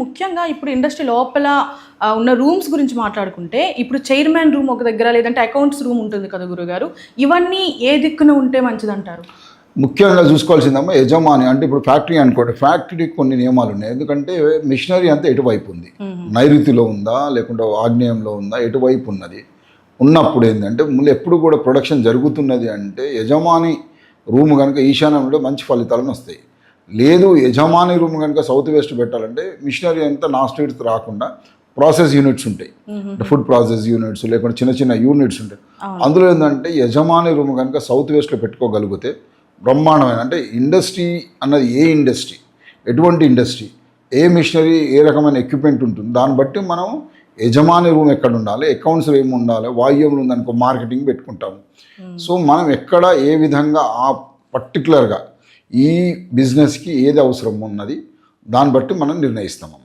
ముఖ్యంగా ఇప్పుడు ఇండస్ట్రీ లోపల ఉన్న రూమ్స్ గురించి మాట్లాడుకుంటే ఇప్పుడు చైర్మన్ రూమ్ ఒక దగ్గర లేదంటే అకౌంట్స్ రూమ్ ఉంటుంది కదా గురుగారు, ఇవన్నీ ఏ దిక్కున ఉంటే మంచిదంటారు? ముఖ్యంగా చూసుకోవాల్సిందమ్మా యజమాని. అంటే ఇప్పుడు ఫ్యాక్టరీ అనుకోండి, ఫ్యాక్టరీకి కొన్ని నియమాలు ఉన్నాయి. ఎందుకంటే మిషనరీ అంతా ఎటువైపు ఉంది, నైరుతిలో ఉందా లేకుంటే ఆగ్నేయంలో ఉందా, ఎటువైపు ఉన్నది ఉన్నప్పుడు ఏంటంటే ముందు ఎప్పుడు కూడా ప్రొడక్షన్ జరుగుతున్నది అంటే యజమాని రూమ్ కనుక ఈశాన్యంలో మంచి ఫలితాలను వస్తాయి. లేదు యజమాని రూమ్ కనుక సౌత్ వెస్ట్ పెట్టాలంటే మిషనరీ అంతా నా స్ట్రీట్స్ రాకుండా ప్రాసెస్ యూనిట్స్ ఉంటాయి, ఫుడ్ ప్రాసెస్ యూనిట్స్ లేకుంటే చిన్న చిన్న యూనిట్స్ ఉంటాయి. అందులో ఏంటంటే యజమాని రూమ్ కనుక సౌత్ వెస్ట్లో పెట్టుకోగలిగితే బ్రహ్మాండమైన, అంటే ఇండస్ట్రీ అన్నది ఏ ఇండస్ట్రీ, ఎటువంటి ఇండస్ట్రీ, ఏ మిషనరీ, ఏ రకమైన ఎక్విప్మెంట్ ఉంటుంది దాన్ని బట్టి మనం యజమాని రూమ్ ఎక్కడ ఉండాలి, అకౌంట్స్ ఏమి ఉండాలి, వాయువ్యంలో ఉందనుకో మార్కెటింగ్ పెట్టుకుంటాము. సో మనం ఎక్కడ ఏ విధంగా ఆ పర్టికులర్గా ఈ బిజినెస్కి ఏది అవసరం ఉన్నది దాన్ని బట్టి మనం నిర్ణయిస్తాము.